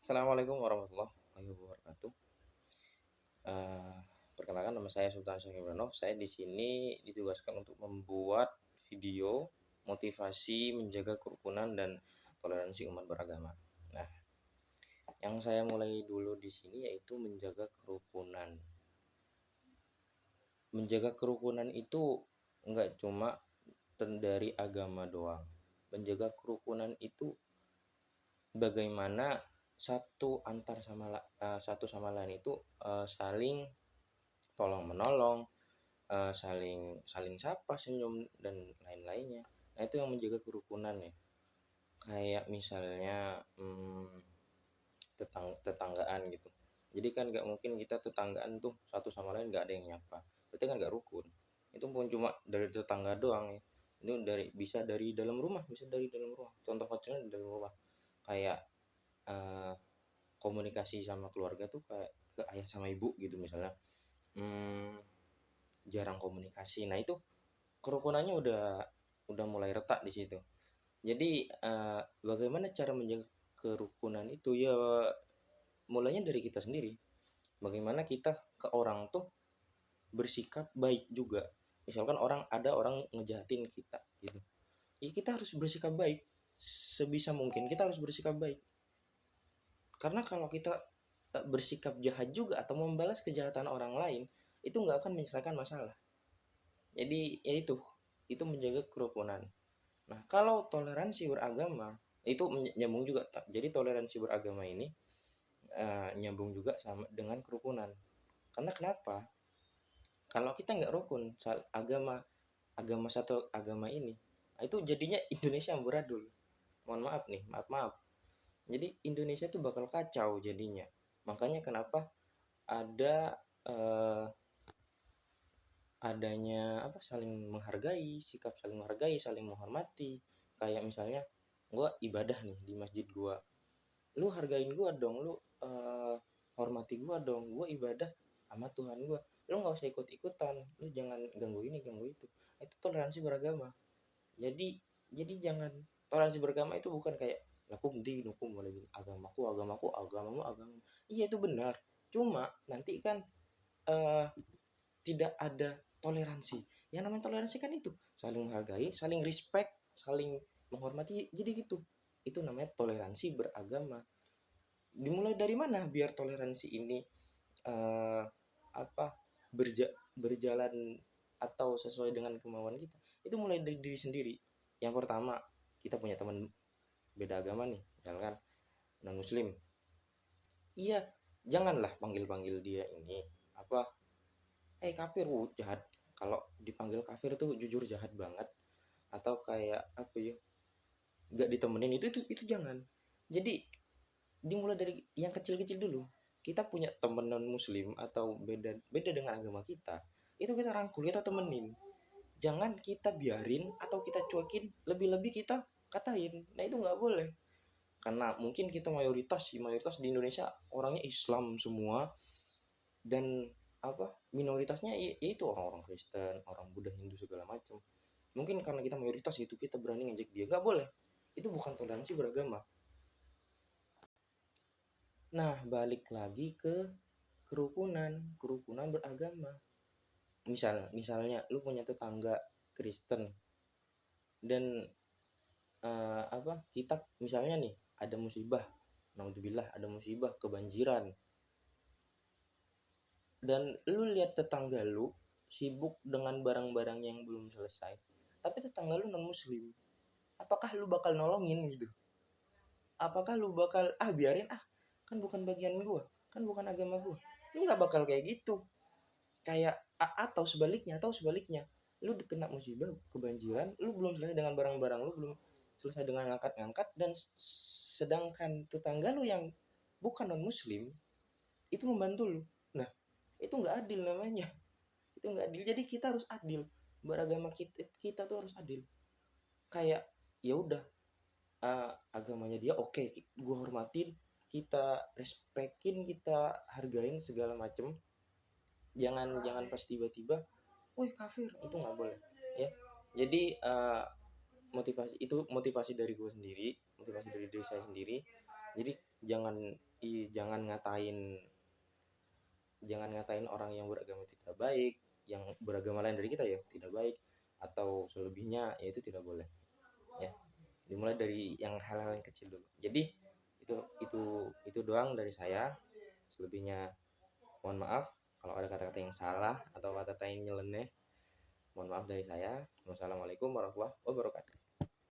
Assalamualaikum warahmatullahi wabarakatuh. Eh, Perkenalkan nama saya Sultan Syahibranov. Saya di sini ditugaskan untuk membuat video motivasi menjaga kerukunan dan toleransi umat beragama. Nah, yang saya mulai dulu di sini yaitu menjaga kerukunan. Menjaga kerukunan itu enggak cuma dari agama doang. Menjaga kerukunan itu bagaimana satu sama lain itu saling tolong menolong, saling saling sapa, senyum dan lain-lainnya. Nah, itu yang menjaga kerukunan ya. Kayak misalnya tetanggaan gitu. Jadi kan nggak mungkin kita tetanggaan tuh satu sama lain nggak ada yang nyapa. Berarti kan nggak rukun. Itu pun cuma dari tetangga doang ya. Itu bisa dari dalam rumah, bisa dari dalam rumah. Contoh kecilnya dari dalam rumah. Kayak eh, komunikasi sama keluarga tuh kayak ke ayah sama ibu gitu misalnya. Hmm, Jarang komunikasi. Nah, itu kerukunannya udah mulai retak di situ. Jadi bagaimana cara menjaga kerukunan itu ya mulainya dari kita sendiri. Bagaimana kita ke orang tuh bersikap baik juga. Misalkan ada orang ngejahatin kita gitu. Ya kita harus bersikap baik. Sebisa mungkin kita harus bersikap baik. Karena kalau kita bersikap jahat juga atau membalas kejahatan orang lain, itu nggak akan menyelesaikan masalah. Jadi ya itu menjaga kerukunan. Nah, kalau toleransi beragama itu nyambung juga. Jadi toleransi beragama ini nyambung juga sama dengan kerukunan. Karena kenapa? Kalau kita nggak rukun agama agama satu agama ini, nah itu jadinya Indonesia amburadul. Mohon maaf nih, maaf. Jadi Indonesia tuh bakal kacau jadinya. Makanya kenapa ada eh, adanya sikap saling menghargai, saling menghormati. Kayak misalnya gue ibadah nih di masjid gue, lu hargain gue dong, lu hormati gue dong, gue ibadah sama Tuhan gue, lu nggak usah ikut-ikutan, lu jangan ganggu ini ganggu itu toleransi beragama. Jadi jangan, toleransi beragama itu bukan kayak lakum dinukum waliy agamamu. Iya itu benar, cuma nanti kan eh, tidak ada toleransi. Yang namanya toleransi kan itu saling menghargai, saling respect, saling menghormati. Jadi gitu. Itu namanya toleransi beragama. Dimulai dari mana biar toleransi ini eh, apa berjalan atau sesuai dengan kemauan kita? Itu mulai dari diri sendiri. Yang pertama, kita punya teman beda agama nih, misalkan non muslim. Iya, janganlah panggil-panggil dia ini apa kafir, jahat. Kalau dipanggil kafir tuh jujur jahat banget. Atau kayak apa ya, nggak ditemenin, itu jangan. Jadi dimulai dari yang kecil-kecil dulu. Kita punya temen non muslim atau beda beda dengan agama kita, itu kita rangkul, kita temenin. Jangan kita biarin atau kita cuekin, lebih-lebih kita katain. Nah, itu nggak boleh. Karena mungkin kita mayoritas di Indonesia orangnya Islam semua, dan minoritasnya itu orang-orang Kristen, orang Buddha, Hindu segala macam. Mungkin karena kita mayoritas itu kita berani ngejek dia, nggak boleh. Itu bukan toleransi beragama. Nah, balik lagi ke kerukunan beragama. Misalnya lu punya tetangga Kristen, dan kita misalnya nih ada musibah, naudzubillah, ada musibah kebanjiran, dan lu lihat tetangga lu sibuk dengan barang-barang yang belum selesai, tapi tetangga lu non muslim, apakah lu bakal nolongin gitu? Apakah lu bakal biarin, kan bukan bagian gua, kan bukan agama gua? Lu nggak bakal kayak gitu. Kayak atau sebaliknya, lu kena musibah kebanjiran, lu belum selesai dengan barang-barang lu, belum selesai dengan ngangkat-ngangkat, dan sedangkan tetangga lu yang bukan non muslim itu membantu lu. Nah, itu nggak adil namanya. Itu nggak adil. Jadi kita harus adil, beragama kita tuh harus adil. Kayak ya udah, agamanya dia oke, gue hormatin, kita respekin, kita hargain segala macem. Jangan pas tiba-tiba woi kafir, itu nggak boleh ya. Jadi motivasi dari gue sendiri, motivasi dari diri saya sendiri. Jadi jangan jangan ngatain orang yang beragama itu tidak baik, yang beragama lain dari kita ya tidak baik, atau selebihnya ya itu tidak boleh ya. Dimulai dari yang hal-hal yang kecil dulu. Jadi itu doang dari saya. Selebihnya mohon maaf kalau ada kata-kata yang salah atau kata-kata yang nyeleneh, mohon maaf dari saya. Wassalamualaikum warahmatullahi wabarakatuh.